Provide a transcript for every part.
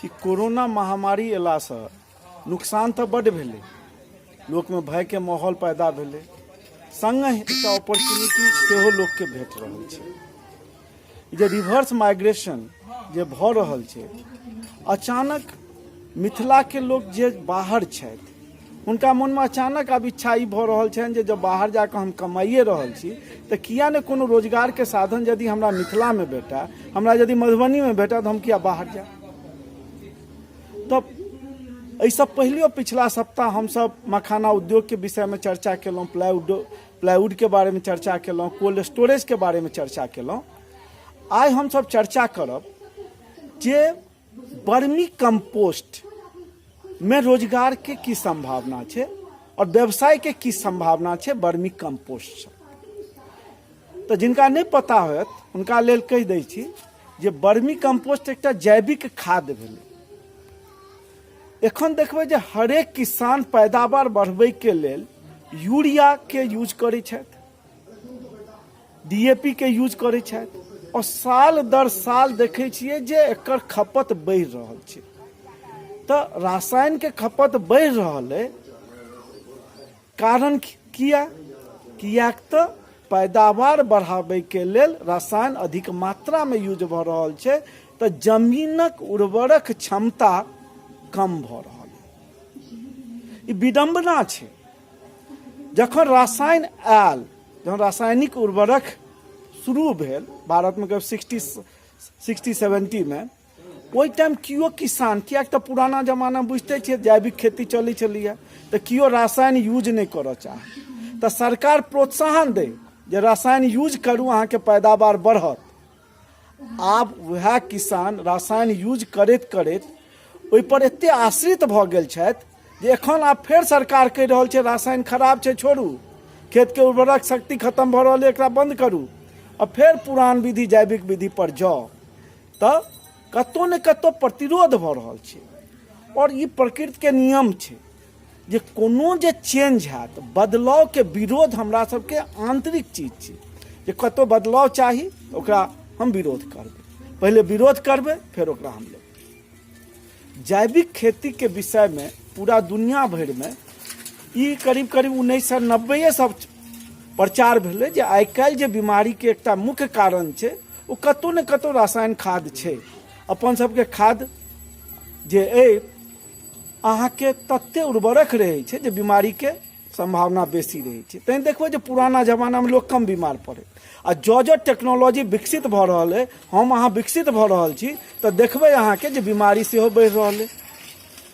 कि कोरोना महामारी अयला से नुकसान तो बड़ भेलै, लोक में भय के माहौल पैदा भेलै, संग एकटा अपॉर्चुनिटी सेहो लोक के भेट रहल छै। जे रिवर्स माइग्रेशन जे भऽ रहल छै, अचानक मिथिला के लोक जे बाहर छथि हुनका मन में अचानक आब इच्छा ई भऽ रहल छनि जे जब बाहर जाकर हम कमाइए रहल छी तऽ किया ने कोनो रोजगार के साधन यदि हमरा मिथिला में भेटा, हमरा यदि मधुबनी में भेटा, तो हम किया बाहर जाए। तब एहिसँ पहिलेओ पिछला सप्ताह हमसब मखाना उद्योग के विषय में चर्चा केलहुँ, प्लाईवुड के बारे में चर्चा केलहुँ, कोल्ड स्टोरेज के बारे में चर्चा केलहुँ। आइ हमसब चर्चा करब जे वर्मी कंपोस्ट में रोजगार के की संभावना है और व्यवसाय के की संभावना है वर्मी कंपोस्ट। तो जिनका नहीं पता होत उनका लेल कह दै छी जे वर्मी कंपोस्ट एकटा जैविक खाद भेलै। एखन देखबै जे हरेक किसान पैदावार बढ़बै के लेल यूरिया के यूज करै छथि, DAP के यूज करै छथि, और साल दर साल देखै छियै जे एकर खपत बढ़ि रहल छै। तो रासायन के खपत बढ़ रहल है, कारण किया तो पैदावार बढ़ावे के लेल रसायन अधिक मात्रा में यूज भ रहल छै, तो जमीनक उर्वरक क्षमता कम भ रहल है। ई विडंबना छै। जखन रसायन आयल, जखन रासायनिक उर्वरक शुरू भेल भारत में 60-70 में, ओहि टाइम कियो किसान, किया तो पुराना जमाना बुझते छे जैविक खेती चली है, तो कियो रासायन यूज नहीं करऽ चाहे, तो सरकार प्रोत्साहन दे जे रासायन यूज करू, अहाँ के पैदावार बढ़त। आब वह किसान रासायन यूज करैत करैत ओहि पर एते आश्रित भ गेल छथि जे एखन आब फेर सरकार कहि रहल छै रासायन खराब छै, छोड़ू, खेत के उर्वरक शक्ति खत्म भ रहल है, एकरा बंद करू, और फिर पुरान विधि जैविक विधि पर जाओ। तो कतौ ने कतौ प्रतिरोध भ रहल छै। और ई प्रकृति के नियम छै जे कोनो जे चेंज हैत, बदलाव के विरोध हमरा सबके आंतरिक चीज छै। जे कतौ बदलाव चाही ओकरा हम विरोध करबै, पहले विरोध करबै फिर ओकरा हम लेबै। जैविक खेती के विषय में पूरा दुनिया भर में ई करीब 1990 सब प्रचार भेलै जे आइ काल्हि जे बीमारी के एकटा मुख्य कारण छै ओ कतौ ने कतौ रासायन खाद छै। अपन सबके खाद जे अहाँ के तत्ते उर्वरक रहे छै जे बीमारी के संभावना बेसी रहे छै। तैं देखबै जे पुराना जमाना में लोग कम बीमार पड़े, आ जो टेक्नोलॉजी विकसित भ रहल है, हम अहाँ विकसित भ रहल छी, तो देखबै अहाँ के जे बीमारी सेहो बढ़ि रहल है।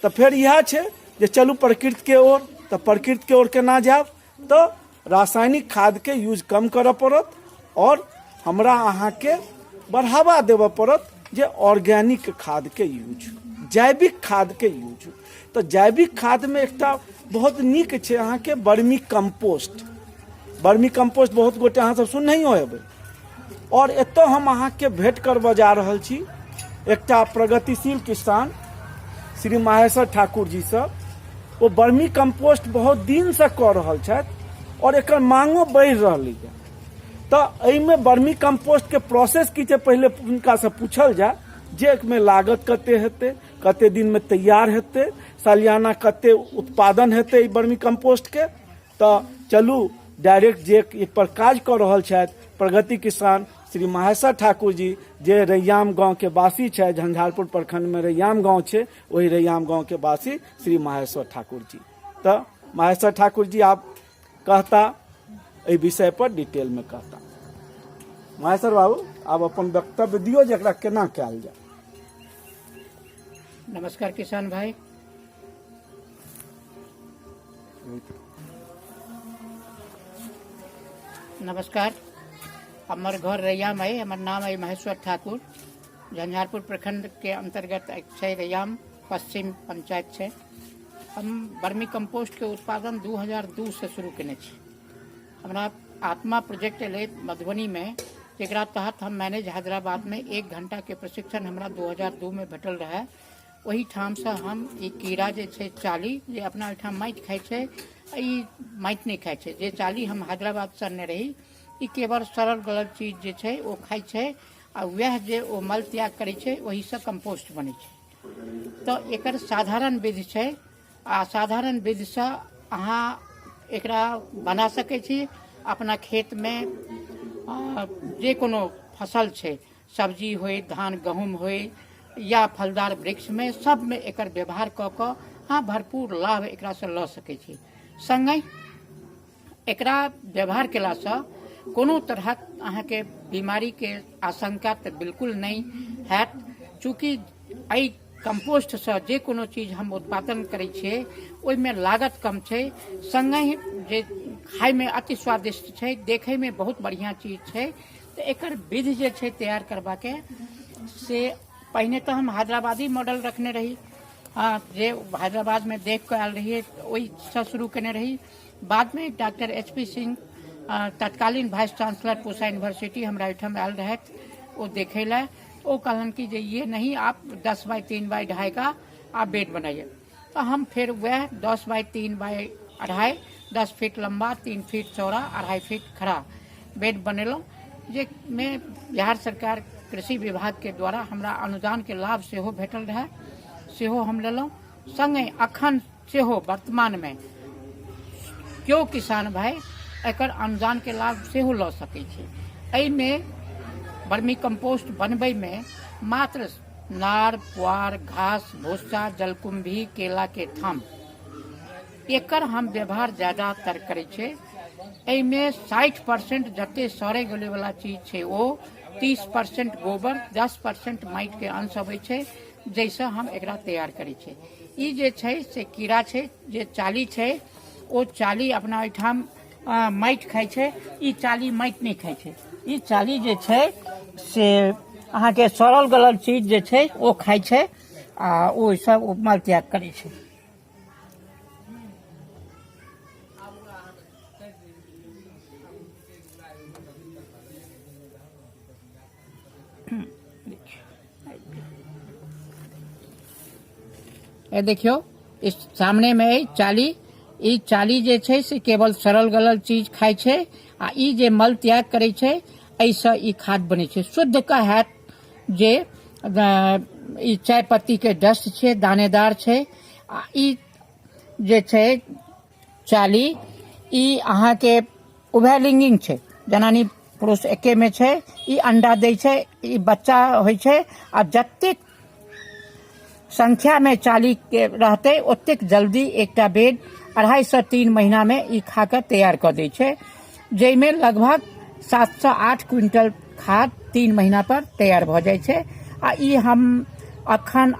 तो फिर यह छै जे चलू प्रकृति के ओर, तो प्रकृति के ओर केना जाब, तो रासायनिक खाद के यूज कम करऽ पड़त और हमरा अहाँ के बढ़ावा देवऽ पड़त जे ऑर्गेनिक खाद के यूज, जैविक खाद के यूज। तो जैविक खाद में एकटा बहुत नीक छै अहाँ के वर्मी कंपोस्ट। वर्मी कंपोस्ट बहुत गोटे अहाँ सब सुनहियो हेबै। और एतऽ हम अहाँ के भेंट करबऽ जा रहल छी एकटा प्रगतिशील किसान श्री महेश्वर ठाकुर जी से। वो वर्मी कंपोस्ट बहुत दिन से कऽ रहल छथि और एकर मांगो बढ़ि रहलै है। तो एहिमे वर्मी कंपोस्ट के प्रोसेस की छै, पहले उनका से पूछल जाए जे में लागत कते हेतै, कते दिन में तैयार हेतै, सालियाना कते उत्पादन हेतै ई वर्मी कंपोस्ट के। तो चलू डायरेक्ट जे एक पर काज कर रहल छथि प्रगति किसान श्री महेश्वर ठाकुर जी, जे रैयाम गांव के वासी छै, झंझारपुर प्रखंड में रैयाम गांव छै, वही रैयाम गांव के वासी श्री महेश्वर ठाकुर जी। तो महेश्वर ठाकुर जी आप कहता एहि विषय पर डिटेल में कहता। महेश्वर बाबू आप अपन वक्तव्य दियो जे एकरा केना कैल जाए। नमस्कार किसान भाई। नमस्कार, हमार घर रैयाम है, हमार नाम है महेश्वर ठाकुर, झंझारपुर प्रखंड के अंतर्गत छै रैयाम पश्चिम पंचायत छै। हम वर्मी कंपोस्ट के उत्पादन 2002 से शुरू केने छी। हमरा आत्मा प्रोजेक्ट एलै मधुबनी में, जरा तहत हम मैनेज हैदराबाद में 1 घंटा के प्रशिक्षण हमरा 2002 में भेटल रहे। वही ठाम से हम ई कीड़ा जे छै चाली, जे अपना ओहिठाम माटि खाइ छै, ई माटि नहीं खाइ छै, जे चाली हम हैदराबाद से अनने रही, ई केवल सरल गलल चीज जे छै ओ खाइ छै, आ वह जे ओ मल त्याग करै छै वही से कंपोस्ट बनै छै। तो एकर साधारण विधि छै। आ साधारण विधि से अहाँ एकरा बना सकै छी अपना खेत में। जे कोनो फसल छै, सब्जी होय, धान गहूम होय या फलदार वृक्ष में, सब में एकर व्यवहार क के हाँ भरपूर लाभ एकरा से ल सकै छी। संगे एकरा व्यवहार केला से कोनो तरहक अहाँके बीमारी के आशंका तो बिल्कुल नहीं हैत, चूँकि एहि कंपोस्ट से जे कोनो चीज हम उत्पादन करै छियै ओहिमे लागत कम छै, संगे जे खाय में अति स्वादिष्ट छै, देखे में बहुत बढ़िया चीज छै। तो एकर विधि जे छै तैयार करबा के से पहले तो हम हैदराबादी मॉडल रखने रही, हाँ जे हैदराबाद में देख के आयल रहिए वही से शुरू करने रही। बाद में डॉक्टर HP सिंह तत्कालीन वाइस चांसलर पूसा यूनिवर्सिटी हमरा एहिठाम आयल रहत, वो देखे ला। वो कहलन कि जे ये नहीं, आप 10 बाई 3 बाई 2.5 का आप बेड बनाइए। तो हम फिर वह 10 बाई 3 बाई 2.5, 10 फीट लंबा, 3 फीट चौड़ा, 2.5 फीट खड़ा बेड बनेलों, जे में बिहार सरकार कृषि विभाग के द्वारा हमरा अनुदान के लाभ सेहो भेटल रहे, सेहो हम लेलहुँ। संगे अखन सेहो वर्तमान में क्यों किसान भाई एकर अनुदान के लाभ सेहो ल सकै छै। एहिमे वर्मी कंपोस्ट बनबे में मात्र नार, पुआर, घास, भूसा, जलकुंभी, केला के थम एकर हम व्यवहार ज्यादातर करे छे। एहिमे 60% जते सड़े गले वाला चीज छै वो, 30% गोबर, 10% माटि के अंश अबै छै, जैसे हम एकरा तैयार करे छे। ई जे छै से कीड़ा छै, जे चाली छै ओ चाली अपना एहिठाम माटि खाइ छै, ई चाली माटि नहीं खाइ छै। ई चाली जे छै से अहाँ के सड़ल गलल चीज जे छै ओ खाइ छै आ ओ सब मल त्याग करे छै। ये देखियो इस सामने में चाली, ई चाली जे छै से केवल सड़ल गलल चीज खाइ छै आ ई जे मल त्याग करे छै ऐसा ई खाद बने छै। शुद्ध का हैत जे ई चाय पत्ती के डस्ट छै, दानेदार छै। आ ई जे छै चाली ई अहाँ के उभय लिंगिंग छै, जनानी पुरुष एके में छै। ई अंडा दै छै, ई बच्चा होय छै आ जतेक संख्या में चाली के रहते ओतेक जल्दी एकटा बेड 2.5 से 3 महीना में ई खाकर तैयार कर दै छै, जैमे लगभग 7 से 8 क्विंटल खाद 3 महीना पर तैयार भ जाय छै। आ ई हम अखन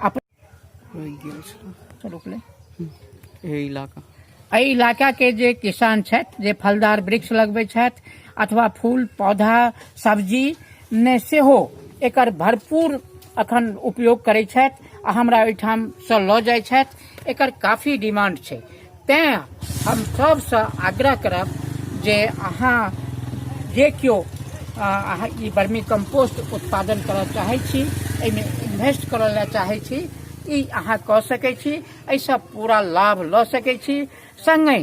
एहि इलाका के जे किसान छथि, जे फलदार वृक्ष लगबै छथि अथवा फूल पौधा सब्जी ने सेहो एकर भरपूर अखन उपयोग करै छथि आ हमरा ओहिठाम से लऽ जाइ छथि। एकर काफी डिमांड छै, तें हम सबसँ आग्रह करब जे अहाँ जे केओ अहाँ ई वर्मी कंपोस्ट उत्पादन करऽ चाहै छी, एहिमे इन्वेस्ट करऽ ला चाहै छी, ई अहाँ कऽ सकै छी, एहिसँ पूरा लाभ लऽ सकै छी। संगे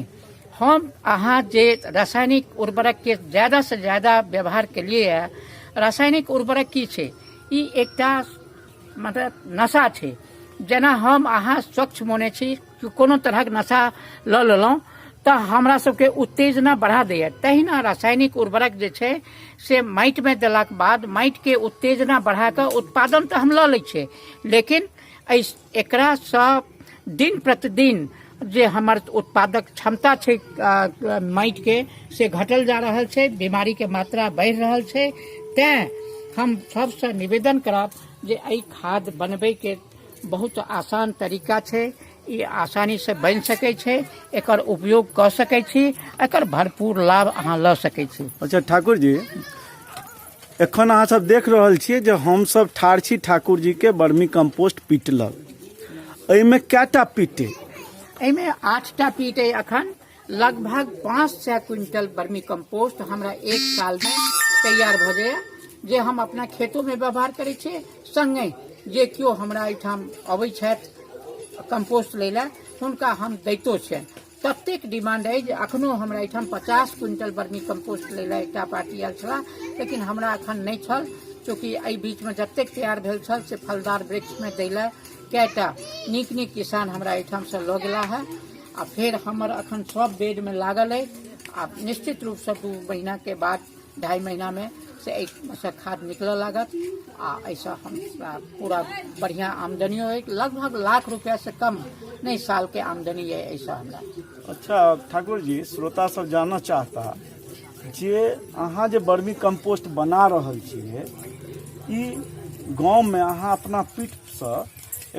हम अहाँ जे रासायनिक उर्वरक के ज्यादा से ज्यादा व्यवहार के लिए, रासायनिक उर्वरक की छै, ई एकटा मतलब नशा छै। जेना हम अहाँ स्वच्छ मोने छी, कोनो तरहक नशा लऽ लेलहुँ तऽ हमरा सबके उत्तेजना बढ़ा दैए, तहिना रासायनिक उर्वरक जे छै से माटि में देलाक बाद माटि के उत्तेजना बढ़ा कऽ उत्पादन तऽ हम लऽ लै छियै, लेकिन एकरा सँ दिन प्रतिदिन जे हमर उत्पादक क्षमता छै माटि के से घटल जा रहल छै, बीमारी के मात्रा बढ़ि रहल छै। तें हम सबसँ निवेदन करब जे एहि खाद बनबै के बहुत आसान तरीका छै, ई आसानी से बन सकै छै, एकर उपयोग कऽ सकै छी, एकर भरपूर लाभ अहाँ लऽ सकै छी। अच्छा ठाकुर जी, एखन अहाँ सब देख रहल छियै जे हम सब ठाढ़ छी ठाकुर जी के वर्मी कंपोस्ट पीट लग। एहिमे कएटा पीटे? एहिमे 8टा पीटे। अखन लगभग 500 क्विंटल वर्मी कंपोस्ट हमरा 1 साल में तैयार भ जाए, जे हम अपना खेतों में व्यवहार करै छियै। संगे जे केओ हमरा एहिठाम अबै छथि कंपोस्ट लै लए, हुनका हम दैतो छियनि। ततेक डिमांड है जे अखनो हमरा एहिठाम 50 क्विंटल वर्मी कंपोस्ट लै लए एकटा पार्टी आयल छला, लेकिन हमरा अखन नहीं छल, चूँकि एहि बीच में जतेक तैयार भेल छल से फलदार वृक्ष में दै लए कैटा नीक नीक किसान हमरा एहिठाम से लऽ गेला है आ फिर हमर अखन सब बेड में लागल है। आ निश्चित रूप से 2 महीना के बाद 2.5 महीना में से एक से खाद निकल लागत आ ऐसा हम पूरा बढ़िया आमदनी है। लगभग लाख रुपया से कम नहीं साल के आमदनी है ऐसा हमरा। अच्छा ठाकुर जी, श्रोता सब जानना चाहता जे अहाँ जे वर्मी कंपोस्ट बना रहल छियै, ई गांव में अहाँ अपना पीठ से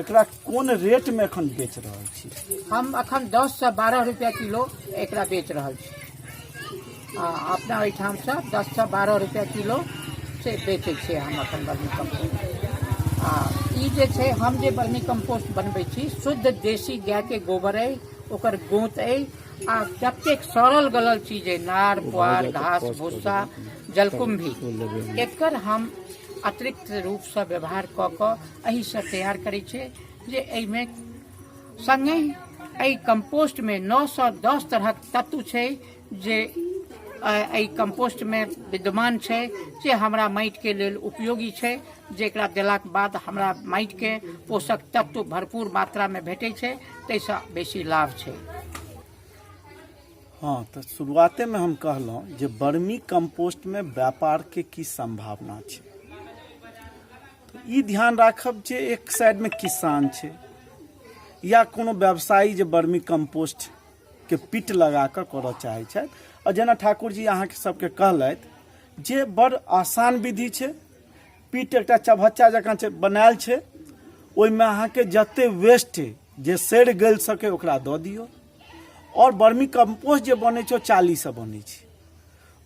एकरा कोन रेट में एखन बेच रहल छी? हम अखन 10 से 12 रुपया किलो एकरा बेच रहल छी। अपना ओहिठाम से 10 से 12 रुपया किलो से बेचे छियै हम अखन वर्मी कंपोस्ट। ई जे छै हम जे वर्मी कंपोस्ट बनबै छी शुद्ध देसी गाय के गोबर है, ओकर गोंत है आ जतेक सड़ल गलल चीज है, नार पुआर घास भूसा जलकुंभी, एकर हम अतिरिक्त रूप से व्यवहार क के एही से तैयार करै छै जे एहिमे संगे एहि कंपोस्ट में 910 तरहक तत्व छै जे एहि कंपोस्ट में विद्यमान छै जे हमरा माटि के लेल उपयोगी छै, जेकरा देलाक बाद हमरा माटि के पोषक तत्व भरपूर मात्रा में भेटै छै, ताहिसँ बेसी लाभ छै। हाँ, तो शुरुआते में हम कहलौं जे वर्मी कंपोस्ट में व्यापार के की संभावना छै। तो ई ध्यान राखब जे एक साइड में किसान छै या कोनो व्यवसायी जे वर्मी कंपोस्ट के पिट लगा कर करऽ चाहे छै, और जेना ठाकुर जी अहाँ के सबके कहलथि जे बड़ आसान विधि छै। पिट एकटा चभच्चा जकाँ बनायल छै, ओहिमे अहाँके जते वेस्ट जे सड़ि गल सके ओकरा दऽ दियौ, और वर्मी कंपोस्ट जे बनै छै ओ चाली से बनै छै।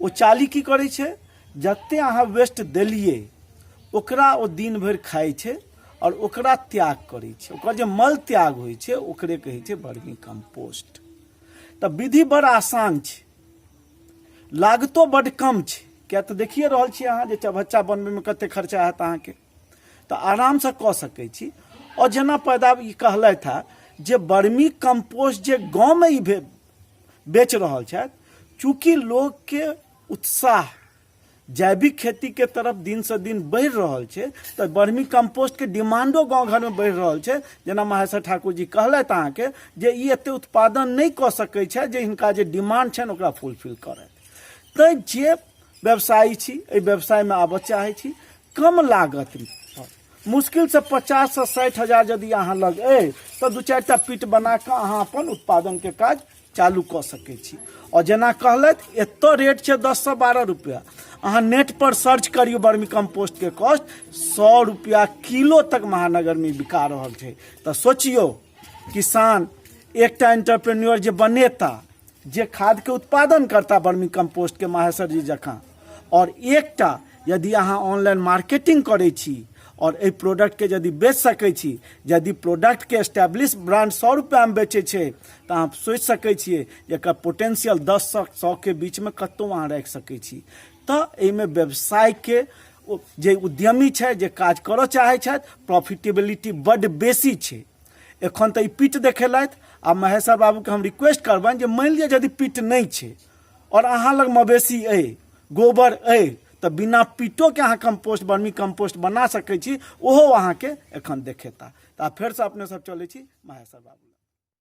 ओ चाली की करै छै, जते अहाँ वेस्ट देलियै ओकरा ओ दिन भरि खाइ छै और ओकरा त्याग करै छै। ओकर जे मल त्याग होइ छै ओकरे कहै छै वर्मी कंपोस्ट। तऽ विधि बड़ आसान छै, लागतो बड़ कम छै। क्या तो देखिए रहल छी अहाँ जे चभच्चा बनबै में कते खर्चा हैत अहाँके, तऽ आराम से कऽ सकै छी। और जेना पैदावार ई कहलथि है जे वर्मी कंपोस्ट जे गाँव में ई बेच रहल छथि, चूँकि लोग के उत्साह जैविक खेती के तरफ दिन से दिन बढ़ि रहल छै, तो वर्मी कंपोस्ट के डिमांडो गाँव घर में बढ़ि रहल छै। जेना महेश्वर ठाकुर जी कहलथि अहाँके जे ई एते उत्पादन नहीं कऽ सकै छै जे हिनका जे डिमांड छनि ओकरा फुलफिल करथि। तऽ जे व्यवसायी छी, एहि व्यवसाय में आबऽ चाहै छी, कम लागत मुश्किल से 50 से 60 हजार यदि अहाँ लग अइ तो 2-4टा पिट बना के अहाँ अपन उत्पादन के काज चालू कऽ सकै छी। और जेना कहलथि एतऽ रेट छै 10 से 12 रुपया। अहाँ नेट पर सर्च करियो वर्मी कंपोस्ट के कॉस्ट 100 रुपया किलो तक महानगर में बिका रहल छै। तो सोचियो किसान एकटा एंटरप्रेन्योर जे बनेता, जे खाद के उत्पादन करता वर्मी कंपोस्ट के महेश्वर जी जकाँ, और एकटा यदि अहाँ ऑनलाइन मार्केटिंग करै छी और एहि प्रोडक्ट के यदि बेच सकै छी, यदि प्रोडक्ट के एस्टैब्लिश ब्रांड 100 रुपया में बेचे छै तो आप सोच सकै छियै एकर पोटेंशियल 10 से 100 के बीच में कतौ अहाँ राखि सकै छी। तो एहिमे व्यवसाय के जे उद्यमी छै, जे काज करऽ चाहै छथि, प्रॉफिटेबिलिटी बड्ड बेसी छै। एखन तऽ ई पिट देखेलथि, आ महेश्वर बाबू के हम रिक्वेस्ट करबनि जे मानि लिअ यदि पिट नहीं छै और अहाँ लग मवेशी अइ, गोबर अइ, तो बिना पिटो के अहाँ कंपोस्ट वर्मी कंपोस्ट बना सकै छी, ओहो अहाँके एखन देखेता। तऽ फेर से अपने सब चलै छी महेश्वर बाबू।